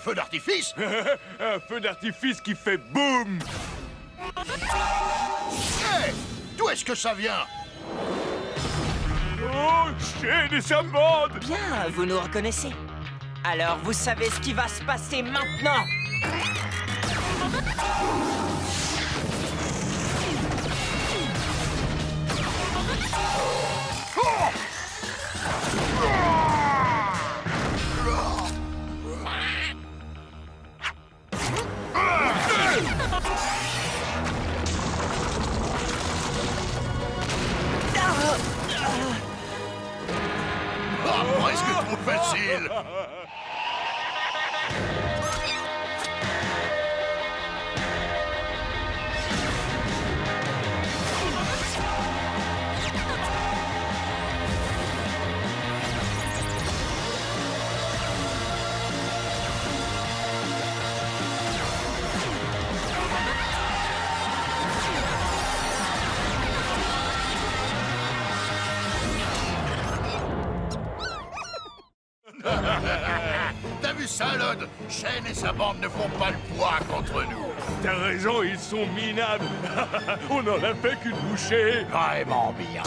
feu d'artifice? Un feu d'artifice qui fait boum! Hé! D'où est-ce que ça vient? Oh, Shane et sa bande! Bien, vous nous reconnaissez. Alors, vous savez ce qui va se passer maintenant. Ah, presque trop facile! T'as vu ça, Lod? Shane et sa bande ne font pas le poids contre nous. T'as raison, ils sont minables! On en a fait qu'une bouchée! Vraiment bien.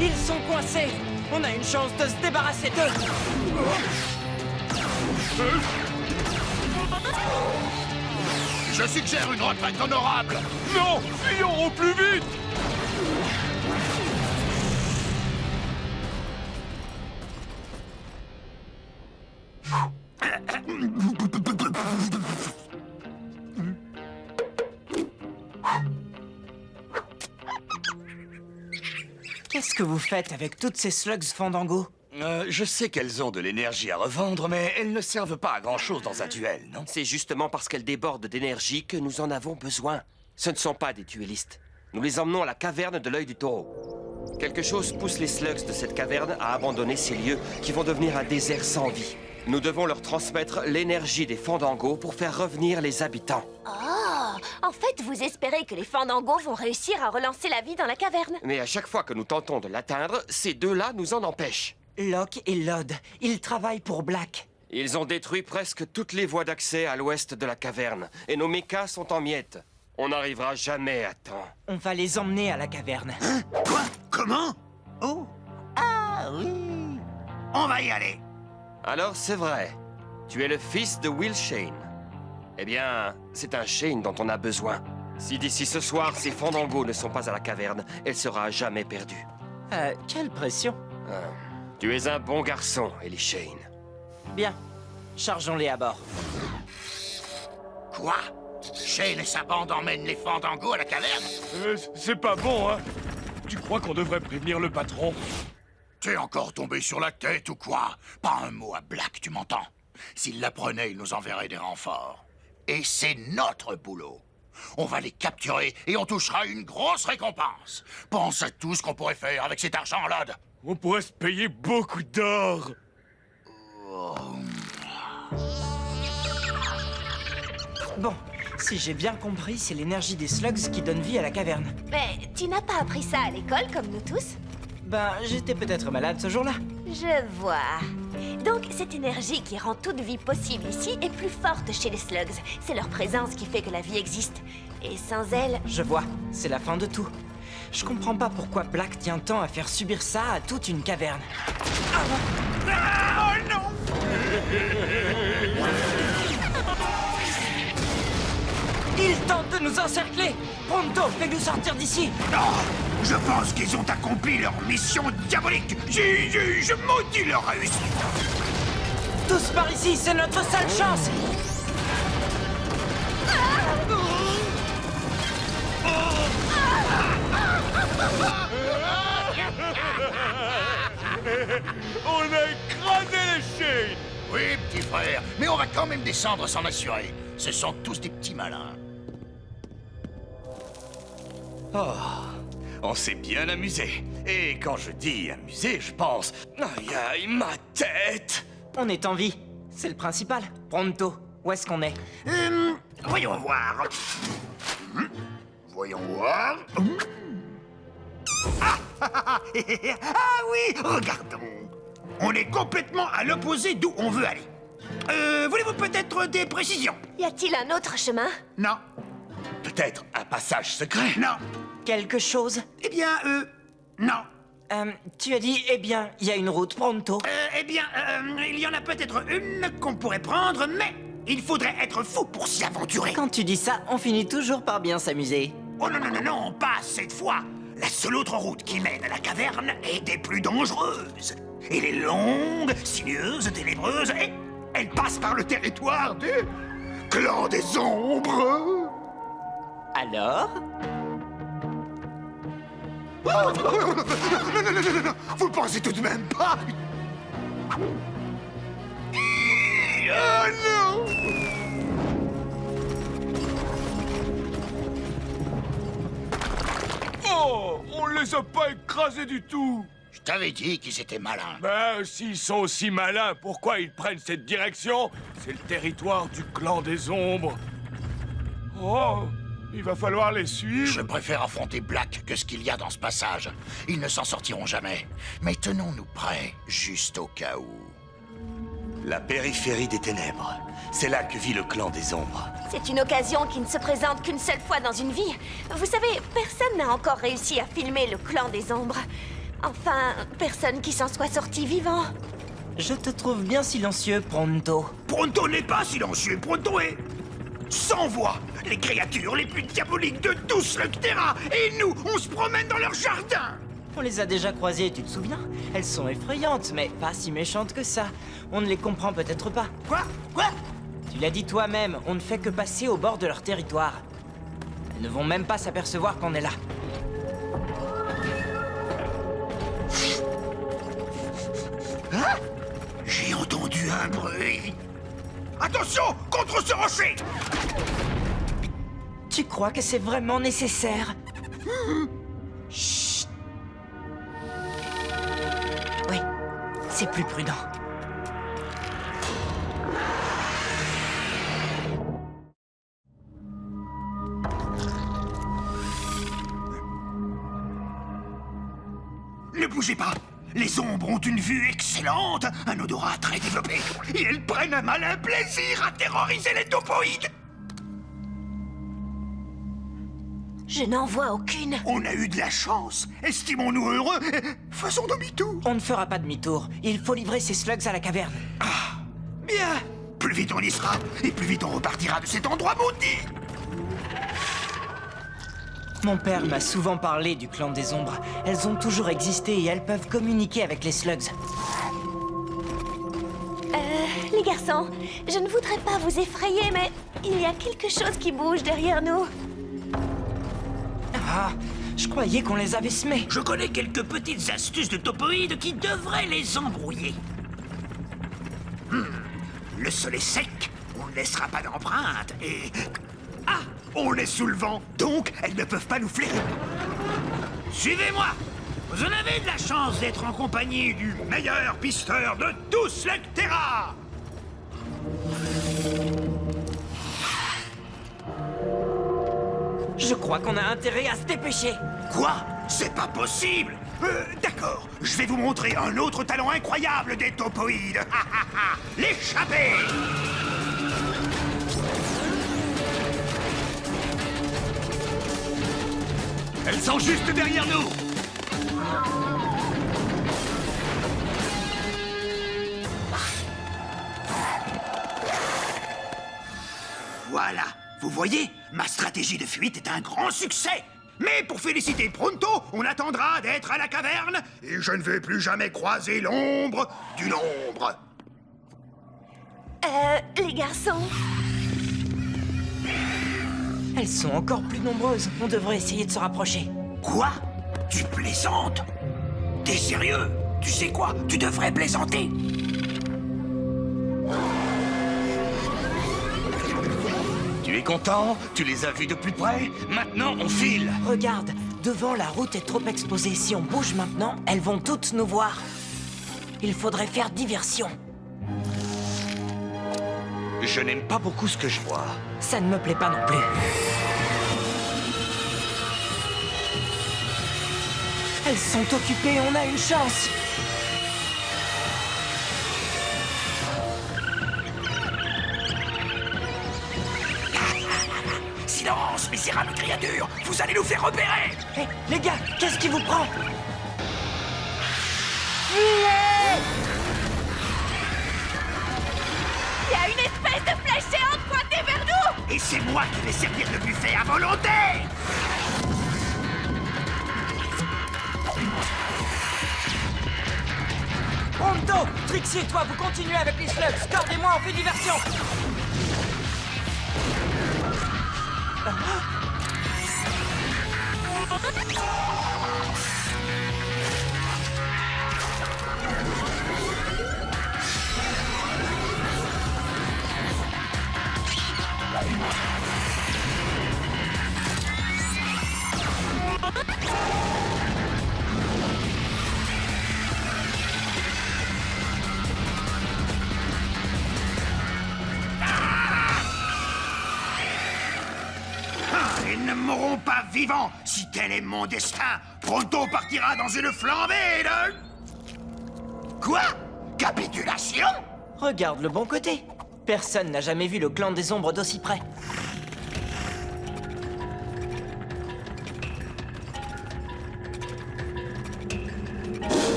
Ils sont coincés. On a une chance de se débarrasser d'eux. Je suggère une retraite honorable. Non! Fuyons au plus vite! Qu'est-ce que vous faites avec toutes ces slugs Fandango? Je sais qu'elles ont de l'énergie à revendre, mais elles ne servent pas à grand-chose dans un duel, non? C'est justement parce qu'elles débordent d'énergie que nous en avons besoin. Ce ne sont pas des duellistes. Nous les emmenons à la caverne de l'œil du taureau. Quelque chose pousse les slugs de cette caverne à abandonner ces lieux qui vont devenir un désert sans vie. Nous devons leur transmettre l'énergie des Fandangos pour faire revenir les habitants. Oh, en fait, vous espérez que les Fandangos vont réussir à relancer la vie dans la caverne? Mais à chaque fois que nous tentons de l'atteindre, ces deux-là nous en empêchent. Locke et Lod, ils travaillent pour Black. Ils ont détruit presque toutes les voies d'accès à l'ouest de la caverne, et nos mechas sont en miettes. On n'arrivera jamais à temps. On va les emmener à la caverne. Quoi? Comment? Oh. Ah oui. On va y aller. Alors c'est vrai, tu es le fils de Will Shane. Eh bien, c'est un Shane dont on a besoin. Si d'ici ce soir, ces Fandangos ne sont pas à la caverne, elle sera à jamais perdue. Quelle pression. Tu es un bon garçon, Ellie Shane. Bien, chargeons-les à bord. Quoi? Shane et sa bande emmènent les Fandangos à la caverne? C'est pas bon, hein? Tu crois qu'on devrait prévenir le patron? T'es encore tombé sur la tête ou quoi? Pas un mot à Black, tu m'entends? S'il l'apprenait, il nous enverrait des renforts. Et c'est notre boulot. On va les capturer et on touchera une grosse récompense. Pense à tout ce qu'on pourrait faire avec cet argent, Lod. On pourrait se payer beaucoup d'or! Bon, si j'ai bien compris, c'est l'énergie des slugs qui donne vie à la caverne. Mais tu n'as pas appris ça à l'école comme nous tous? Ben, j'étais peut-être malade ce jour-là. Je vois. Donc, cette énergie qui rend toute vie possible ici est plus forte chez les slugs. C'est leur présence qui fait que la vie existe. Et sans elle... Je vois, c'est la fin de tout. Je comprends pas pourquoi Black tient tant à faire subir ça à toute une caverne. Oh non. Ils tentent de nous encercler! Pronto, fais-nous sortir d'ici! Non. Je pense qu'ils ont accompli leur mission diabolique. Je maudis leur réussite. Tous par ici, c'est notre seule chance! On a écrasé les Shane! Oui, petit frère, mais on va quand même descendre s'en assurer. Ce sont tous des petits malins. Oh, on s'est bien amusé. Et quand je dis amusé, je pense... Aïe, aïe, ma tête! On est en vie, c'est le principal. Pronto, où est-ce qu'on est? Voyons voir. Voyons voir. Ah oui, regardons. On est complètement à l'opposé d'où on veut aller. Voulez-vous peut-être des précisions? Y a-t-il un autre chemin? Non. Peut-être un passage secret? Non. Quelque chose? Eh bien, non. Tu as dit, eh bien, il y a une route pronto. Il y en a peut-être une qu'on pourrait prendre, mais il faudrait être fou pour s'y aventurer. Quand tu dis ça, on finit toujours par bien s'amuser. Oh non, non, non, non, pas cette fois. La seule autre route qui mène à la caverne est des plus dangereuses. Elle est longue, sinueuse, ténébreuse, et elle passe par le territoire du clan des ombres. Alors? Oh, non, non, non, non, non, non, vous pensez tout de même pas? Oh non! Oh, on les a pas écrasés du tout. Je t'avais dit qu'ils étaient malins. Ben, s'ils sont aussi malins, pourquoi ils prennent cette direction? C'est le territoire du clan des ombres. Oh, il va falloir les suivre. Je préfère affronter Black que ce qu'il y a dans ce passage. Ils ne s'en sortiront jamais. Mais tenons-nous prêts, juste au cas où. La périphérie des ténèbres. C'est là que vit le clan des ombres. C'est une occasion qui ne se présente qu'une seule fois dans une vie. Vous savez, personne n'a encore réussi à filmer le clan des ombres. Enfin, personne qui s'en soit sorti vivant. Je te trouve bien silencieux, Pronto. Pronto n'est pas silencieux, Pronto est sans voix. Les créatures les plus diaboliques de tout Slugterra. Et nous, on se promène dans leur jardin. On les a déjà croisées, tu te souviens? Elles sont effrayantes, mais pas si méchantes que ça. On ne les comprend peut-être pas. Quoi? Quoi? Tu l'as dit toi-même, on ne fait que passer au bord de leur territoire. Elles ne vont même pas s'apercevoir qu'on est là. Hein? J'ai entendu un bruit. Attention! Contre ce rocher! Tu crois que c'est vraiment nécessaire? Chut. Oui, c'est plus prudent. Ne bougez pas! Les ombres ont une vue excellente, un odorat très développé, et elles prennent un malin plaisir à terroriser les topoïdes! Je n'en vois aucune. On a eu de la chance! Estimons-nous heureux! Faisons demi-tour! On ne fera pas demi-tour. Il faut livrer ces slugs à la caverne. Bien! Plus vite on y sera, et plus vite on repartira de cet endroit maudit! Mon père m'a souvent parlé du clan des ombres. Elles ont toujours existé et elles peuvent communiquer avec les slugs. Les garçons, je ne voudrais pas vous effrayer, mais il y a quelque chose qui bouge derrière nous. Ah, je croyais qu'on les avait semés. Je connais quelques petites astuces de topoïdes qui devraient les embrouiller. Le sol est sec, on ne laissera pas d'empreinte, et... Ah! On est sous le vent, donc elles ne peuvent pas nous flairer. Suivez-moi! Vous en avez de la chance d'être en compagnie du meilleur pisteur de tout Slugterra! Je crois qu'on a intérêt à se dépêcher. Quoi? C'est pas possible! D'accord, je vais vous montrer un autre talent incroyable des topoïdes. L'échappée! Elles sont juste derrière nous! Voilà, vous voyez, ma stratégie de fuite est un grand succès. Mais pour féliciter Pronto, on attendra d'être à la caverne et je ne vais plus jamais croiser l'ombre d'une ombre. Les garçons, Elles sont encore plus nombreuses. On devrait essayer de se rapprocher. Quoi? Tu plaisantes? T'es sérieux? Tu sais quoi? Tu devrais plaisanter. Tu es content? Tu les as vus de plus près? Maintenant, on file! Regarde, devant la route est trop exposée. Si on bouge maintenant, elles vont toutes nous voir. Il faudrait faire diversion. Je n'aime pas beaucoup ce que je vois. Ça ne me plaît pas non plus. Elles sont occupées, on a une chance. Silence, misérable créature! Vous allez nous faire repérer! Hé, les gars, qu'est-ce qui vous prend? Il y a une espèce de flèche géante pointée vers nous! Et c'est moi qui vais servir de buffet à volonté! Pronto, Trixie et toi, vous continuez avec les slugs. Cord et moi, on fait diversion. Ils ne mourront pas vivants si tel est mon destin. Pronto partira dans une flambée de... Quoi? Capitulation? Regarde le bon côté. Personne n'a jamais vu le clan des ombres d'aussi près.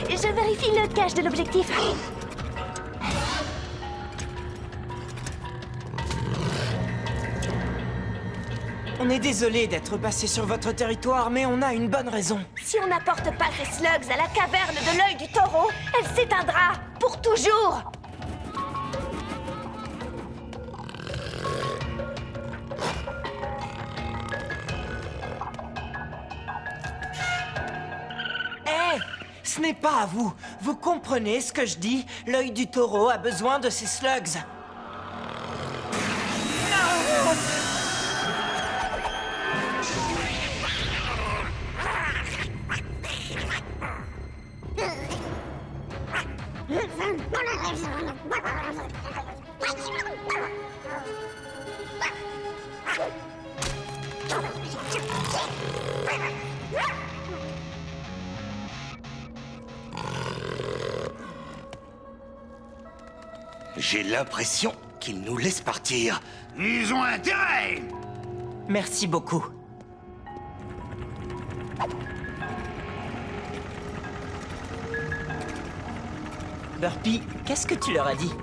Je vérifie le cache de l'objectif. On est désolé d'être passé sur votre territoire, mais on a une bonne raison. Si on n'apporte pas ces slugs à la caverne de l'œil du taureau, elle s'éteindra pour toujours. Hé, ce n'est pas à vous. Vous comprenez ce que je dis? L'œil du taureau a besoin de ces slugs. J'ai l'impression qu'ils nous laissent partir. Ils ont intérêt! Merci beaucoup. Burpy, qu'est-ce que tu leur as dit?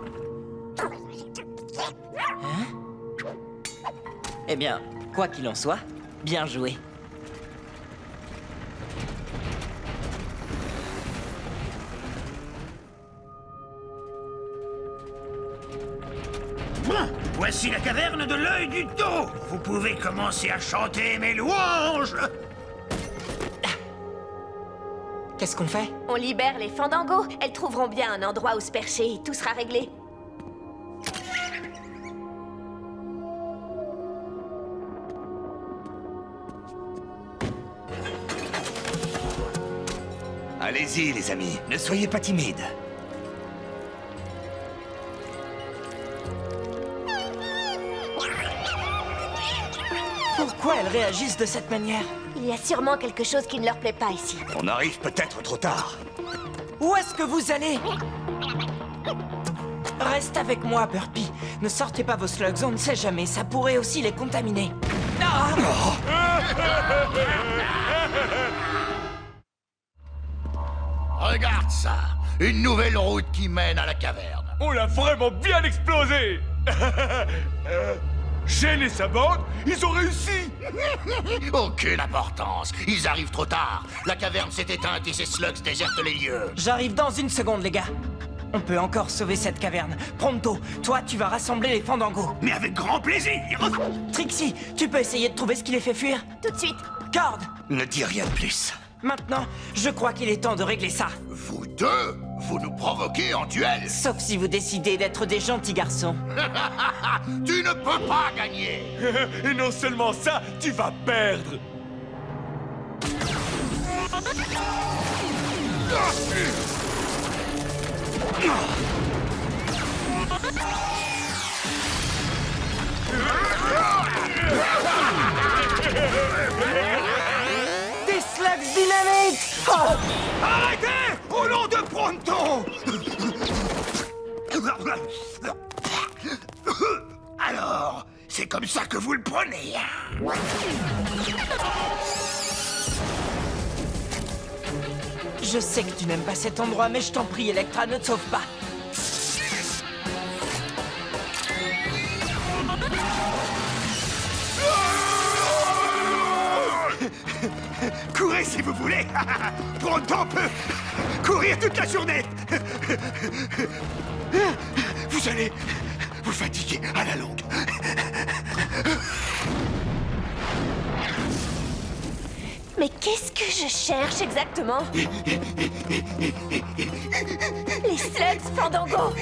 Hein? Eh bien, quoi qu'il en soit, bien joué. Bon, voici la caverne de l'œil du taureau. Vous pouvez commencer à chanter mes louanges. Qu'est-ce qu'on fait? On libère les fandangos. Elles trouveront bien un endroit où se percher et tout sera réglé. Allez-y, les amis, ne soyez pas timides. Pourquoi elles réagissent de cette manière? Il y a sûrement quelque chose qui ne leur plaît pas ici. On arrive peut-être trop tard. Où est-ce que vous allez? Reste avec moi, Burpy. Ne sortez pas vos slugs, on ne sait jamais, ça pourrait aussi les contaminer. Ah! Regarde ça! Une nouvelle route qui mène à la caverne. On l'a vraiment bien explosé. Shane et sa bande, ils ont réussi. Aucune importance. Ils arrivent trop tard. La caverne s'est éteinte et ces slugs désertent les lieux. J'arrive dans une seconde, les gars. On peut encore sauver cette caverne. Pronto, toi, tu vas rassembler les fandangos. Mais avec grand plaisir. Trixie, tu peux essayer de trouver ce qui les fait fuir? Tout de suite. Cord, Ne dis rien de plus. maintenant, je crois qu'il est temps de régler ça. Vous deux, vous nous provoquez en duel. Sauf si vous décidez d'être des gentils garçons. Tu ne peux pas gagner. Et non seulement ça, tu vas perdre. Des slugs! dynamite! Oh! Arrêtez! Au nom de Pronto! Alors, c'est comme ça que vous le prenez, hein? Je sais que tu n'aimes pas cet endroit, mais je t'en prie, Electra, ne te sauve pas. Courez si vous voulez! Pronto peut courir toute la journée! Vous allez vous fatiguer à la longue. Mais qu'est-ce que je cherche exactement? Les slugs, Fandango!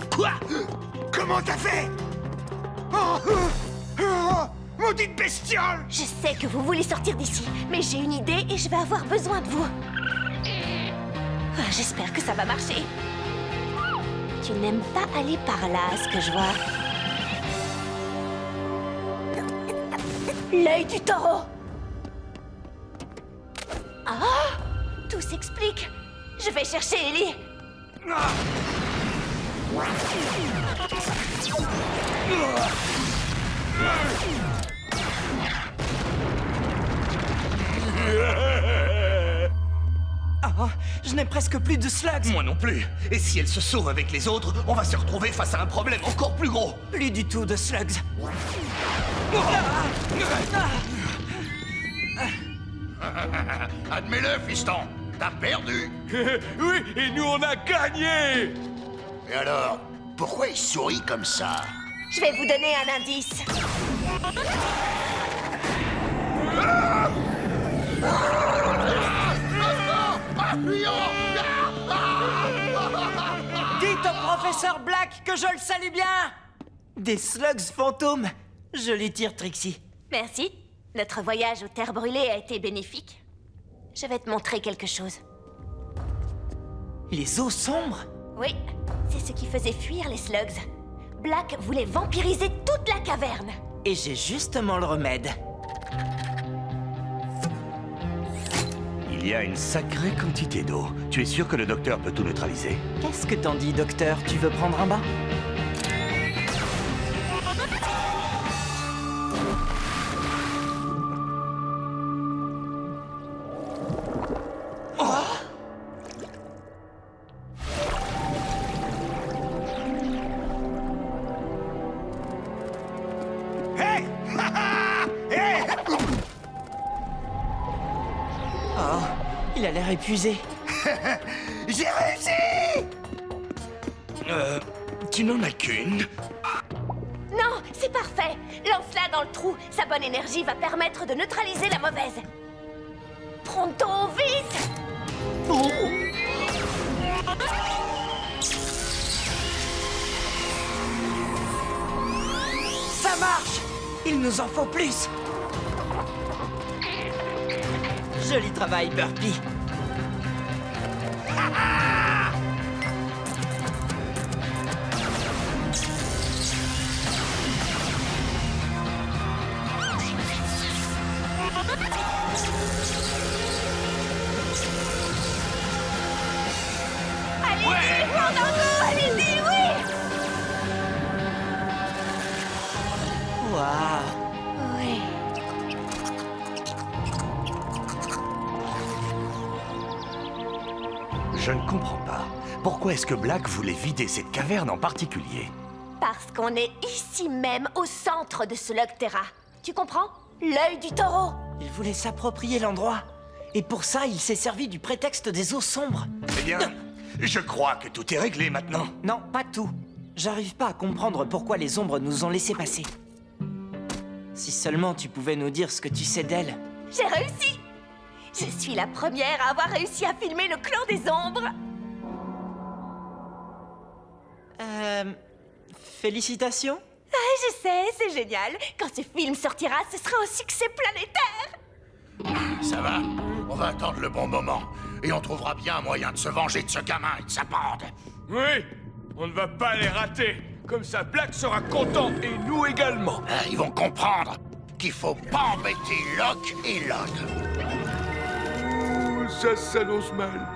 Quoi? Comment t'as fait? Maudite bestiole! Je sais que vous voulez sortir d'ici, mais j'ai une idée et je vais avoir besoin de vous. Ah, j'espère que ça va marcher. Tu n'aimes pas aller par là, à ce que je vois. L'œil du taureau! Ah! Tout s'explique. Je vais chercher Ellie. Ah, je n'ai presque plus de slugs. Moi non plus. Et si elle se sauve avec les autres, on va se retrouver face à un problème encore plus gros. Plus du tout de slugs. Admets-le, fiston. T'as perdu. Oui, et nous on a gagné. Et alors, pourquoi il sourit comme ça? Je vais vous donner un indice. Dites au professeur Black que je le salue bien. Des slugs fantômes. Je les tire, Trixie. Merci. Notre voyage aux terres brûlées a été bénéfique. Je vais te montrer quelque chose. Les eaux sombres? Oui, c'est ce qui faisait fuir les slugs. Black voulait vampiriser toute la caverne. Et j'ai justement le remède. Il y a une sacrée quantité d'eau. Tu es sûr que le docteur peut tout neutraliser? Qu'est-ce que t'en dis, docteur? Tu veux prendre un bain? Hé! Hé! Oh, il a l'air épuisé. J'ai réussi! Tu n'en as qu'une? Non, c'est parfait. Lance-la dans le trou. Sa bonne énergie va permettre de neutraliser la mauvaise. Pronto, vite! Ça marche! Il nous en faut plus! Joli travail, Burpee. Allez-y, Fandango, allez-y, oui! Waouh! Oui. Je ne comprends pas. Pourquoi est-ce que Black voulait vider cette caverne en particulier? Parce qu'on est ici même, au centre de ce Logterra. Tu comprends? L'œil du taureau. Il voulait s'approprier l'endroit. Et pour ça, il s'est servi du prétexte des eaux sombres. Eh bien, je crois que tout est réglé maintenant. Non, pas tout. J'arrive pas à comprendre pourquoi les ombres nous ont laissé passer. Si seulement tu pouvais nous dire ce que tu sais d'elles. J'ai réussi. Je suis la première à avoir réussi à filmer le clan des ombres. Félicitations. Ah, je sais, c'est génial. Quand ce film sortira, ce sera un succès planétaire. Ça va? On va attendre le bon moment. Et on trouvera bien un moyen de se venger de ce gamin et de sa bande. Oui, on ne va pas les rater. Comme ça, Black sera content et nous également. Ils vont comprendre. qu'il faut pas embêter Locke et Lod. Ça s'annonce mal.